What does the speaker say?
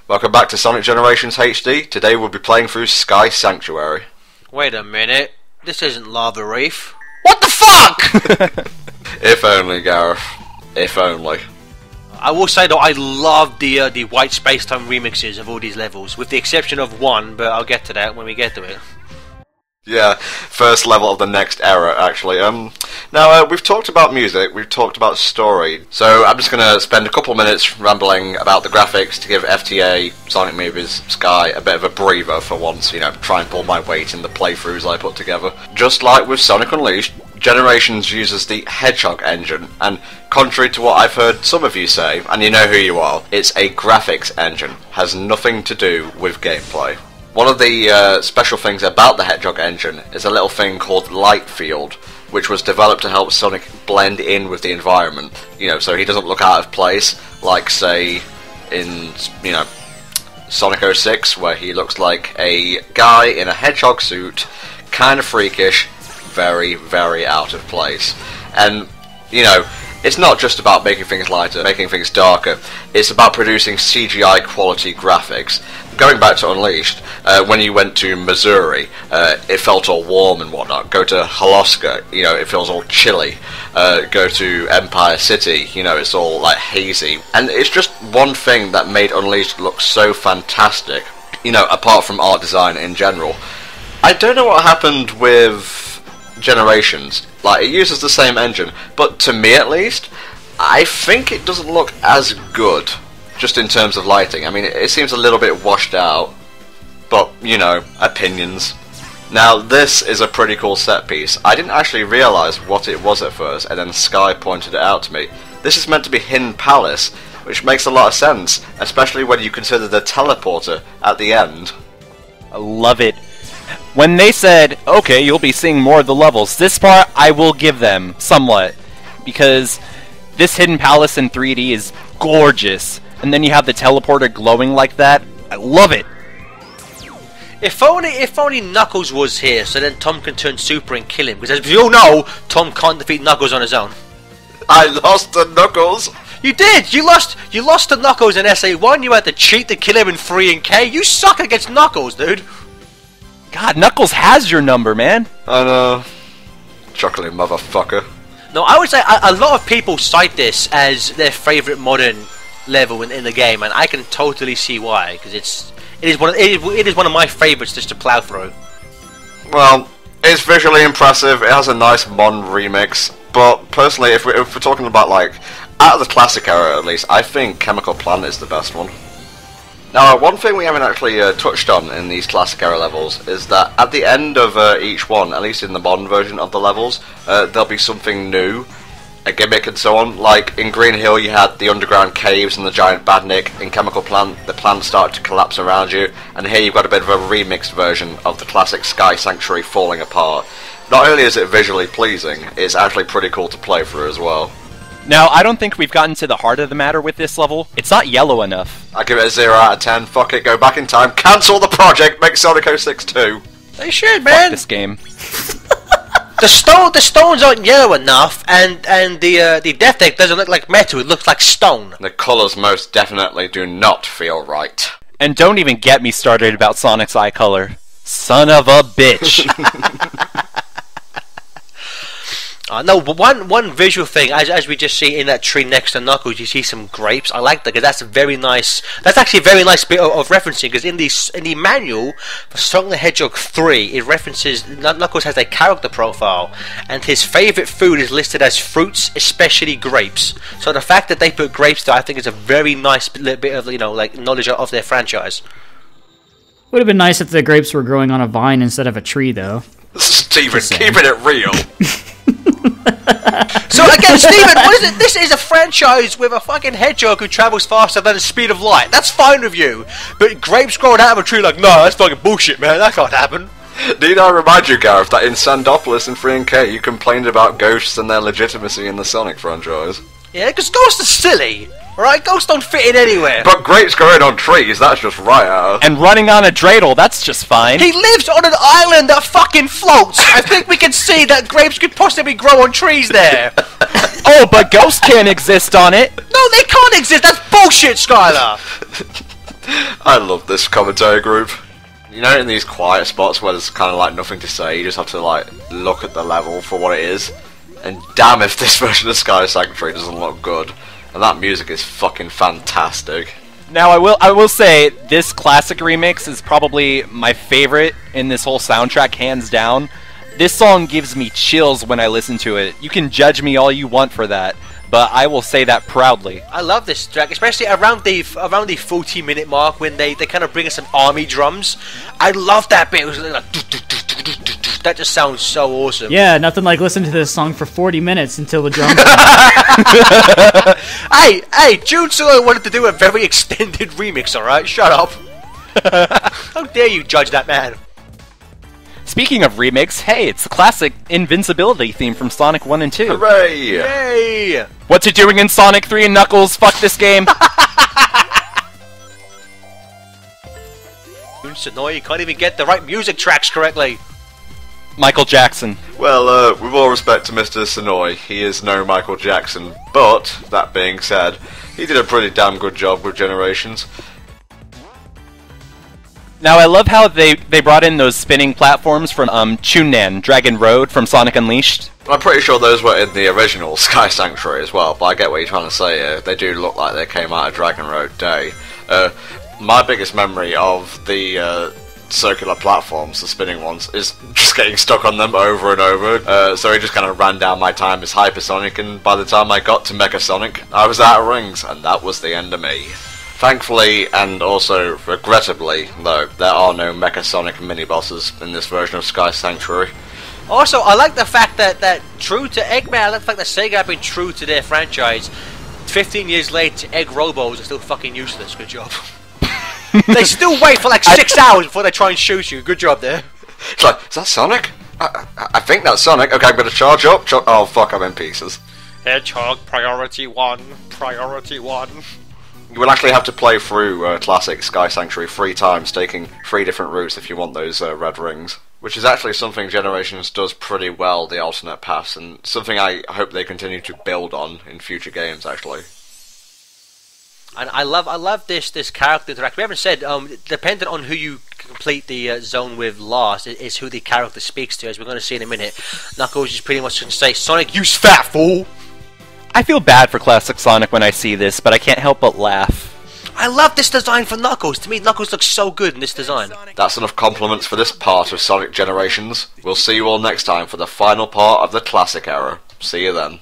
Welcome back to Sonic Generations HD. Today we'll be playing through Sky Sanctuary. Wait a minute. This isn't Lava Reef. What the fuck?! If only, Gareth. If only. I will say though, I love the white space-time remixes of all these levels, with the exception of one, but I'll get to that when we get to it. Yeah, first level of the next era, actually. Now, we've talked about music, we've talked about story, so I'm just going to spend a couple of minutes rambling about the graphics to give FTA, SonicMovies, Sky a bit of a breather for once, you know, try and pull my weight in the playthroughs I put together. Just like with Sonic Unleashed, Generations uses the Hedgehog engine, and contrary to what I've heard some of you say, and you know who you are, it's a graphics engine, has nothing to do with gameplay. One of the special things about the Hedgehog engine is a little thing called Light Field, which was developed to help Sonic blend in with the environment, you know, so he doesn't look out of place, like, say, in, you know, Sonic 06, where he looks like a guy in a hedgehog suit, kind of freakish, very, very out of place. And, you know, it's not just about making things lighter, making things darker, it's about producing CGI quality graphics. Going back to Unleashed, when you went to Missouri, it felt all warm and whatnot. Go to Alaska, you know, it feels all chilly. Go to Empire City, you know, it's all like hazy. And it's just one thing that made Unleashed look so fantastic, you know, apart from art design in general. I don't know what happened with Generations. Like, it uses the same engine, but to me at least, I think it doesn't look as good, just in terms of lighting. I mean, it seems a little bit washed out, but, you know, opinions. Now, this is a pretty cool set piece. I didn't actually realise what it was at first, and then Sky pointed it out to me. This is meant to be Hidden Palace, which makes a lot of sense, especially when you consider the teleporter at the end. I love it. When they said, okay, you'll be seeing more of the levels, this part I will give them, somewhat. Because this Hidden Palace in 3D is gorgeous. And then you have the teleporter glowing like that. I love it! If only Knuckles was here, so then Tom can turn super and kill him. Because as we all know, Tom can't defeat Knuckles on his own. I lost to Knuckles! You did! You lost to Knuckles in SA1, you had to cheat to kill him in 3 and K. You suck against Knuckles, dude! God, Knuckles has your number, man! I know. Chuckling motherfucker. No, I would say a lot of people cite this as their favourite modern level in the game, and I can totally see why, because it is one of my favourites just to plough through. Well, it's visually impressive, it has a nice Mon remix, but personally, if we're talking about, like, out of the classic era at least, I think Chemical Plant is the best one. Now, one thing we haven't actually touched on in these classic era levels is that at the end of each one, at least in the modern version of the levels, there'll be something new, a gimmick and so on. Like in Green Hill you had the underground caves and the giant badnik. In Chemical Plant, the plants started to collapse around you, and here you've got a bit of a remixed version of the classic Sky Sanctuary falling apart. Not only is it visually pleasing, it's actually pretty cool to play through as well. Now, I don't think we've gotten to the heart of the matter with this level. It's not yellow enough. I give it a 0 out of 10. Fuck it, go back in time, cancel the project, make Sonic 06 2. They should, man. Fuck this game. The stones aren't yellow enough, and the death deck doesn't look like metal. It looks like stone. The colours most definitely do not feel right. And don't even get me started about Sonic's eye color. Son of a bitch. No, but one visual thing, as we just see in that tree next to Knuckles, you see some grapes. I like that, because that's a very nice. That's actually a very nice bit of referencing, because in the manual for Sonic the Hedgehog 3, it references Knuckles has a character profile, and his favourite food is listed as fruits, especially grapes. So the fact that they put grapes there, I think, is a very nice little bit of, you know, like, knowledge of their franchise. Would have been nice if the grapes were growing on a vine instead of a tree, though. Steven, keeping it real. So again, Steven, what is it? This is a franchise with a fucking hedgehog who travels faster than the speed of light. That's fine with you, but grapes growing out of a tree, like, no, that's fucking bullshit, man. That can't happen. Need I remind you, Gareth, that in Sandopolis and 3&K you complained about ghosts and their legitimacy in the Sonic franchise? Yeah, because ghosts are silly. Alright, ghosts don't fit in anywhere. But grapes growing on trees, that's just right out. And running on a dreidel, that's just fine. He lives on an island that fucking floats. I think we can see that grapes could possibly grow on trees there. Oh, but ghosts can't exist on it. No, they can't exist. That's bullshit, Skylar. I love this commentary group. You know, in these quiet spots where there's kind of like nothing to say, you just have to like look at the level for what it is. And damn if this version of Sky Sanctuary doesn't look good. And that music is fucking fantastic. Now I will say this classic remix is probably my favorite in this whole soundtrack, hands down. This song gives me chills when I listen to it. You can judge me all you want for that, but I will say that proudly. I love this track, especially around the 40-minute mark when they kind of bring us some army drums. I love that bit. It was like, that just sounds so awesome. Yeah, nothing like listening to this song for 40 minutes until the drums. Hey, June Solo wanted to do a very extended remix. All right, shut up. How dare you judge that man? Speaking of remix, hey, it's the classic Invincibility theme from Sonic 1 and 2. Hooray! Yay! What's it doing in Sonic 3 and Knuckles? Fuck this game! Sonoy, you can't even get the right music tracks correctly. Michael Jackson. Well, with all respect to Mr. Sonoy, he is no Michael Jackson, but, that being said, he did a pretty damn good job with Generations. Now, I love how they brought in those spinning platforms from Chunnan, Dragon Road from Sonic Unleashed. I'm pretty sure those were in the original Sky Sanctuary as well, but I get what you're trying to say. They do look like they came out of Dragon Road Day. My biggest memory of the circular platforms, the spinning ones, is just getting stuck on them over and over. So he just kind of ran down my time as Hypersonic, and by the time I got to Megasonic, I was out of rings, and that was the end of me. Thankfully, and also regrettably, though, there are no Mechasonic mini-bosses in this version of Sky Sanctuary. Also, I like the fact that true to Eggman, I like the fact that Sega have been true to their franchise. 15 years later, Egg Robos are still fucking useless. Good job. They still wait for like 6 hours before they try and shoot you. Good job there. It's like, is that Sonic? I think that's Sonic. Okay, I'm gonna charge up. Oh fuck, I'm in pieces. Hedgehog, priority 1. Priority 1. You will actually have to play through classic Sky Sanctuary 3 times, taking 3 different routes if you want those red rings. Which is actually something Generations does pretty well, the alternate paths, and something I hope they continue to build on in future games, actually. And I love this character interaction. We haven't said, depending on who you complete the zone with last, is who the character speaks to, as we're going to see in a minute. Knuckles is pretty much going to say, "Sonic, you fat fool!" I feel bad for classic Sonic when I see this, but I can't help but laugh. I love this design for Knuckles. To me, Knuckles looks so good in this design. That's enough compliments for this part of Sonic Generations. We'll see you all next time for the final part of the classic era. See you then.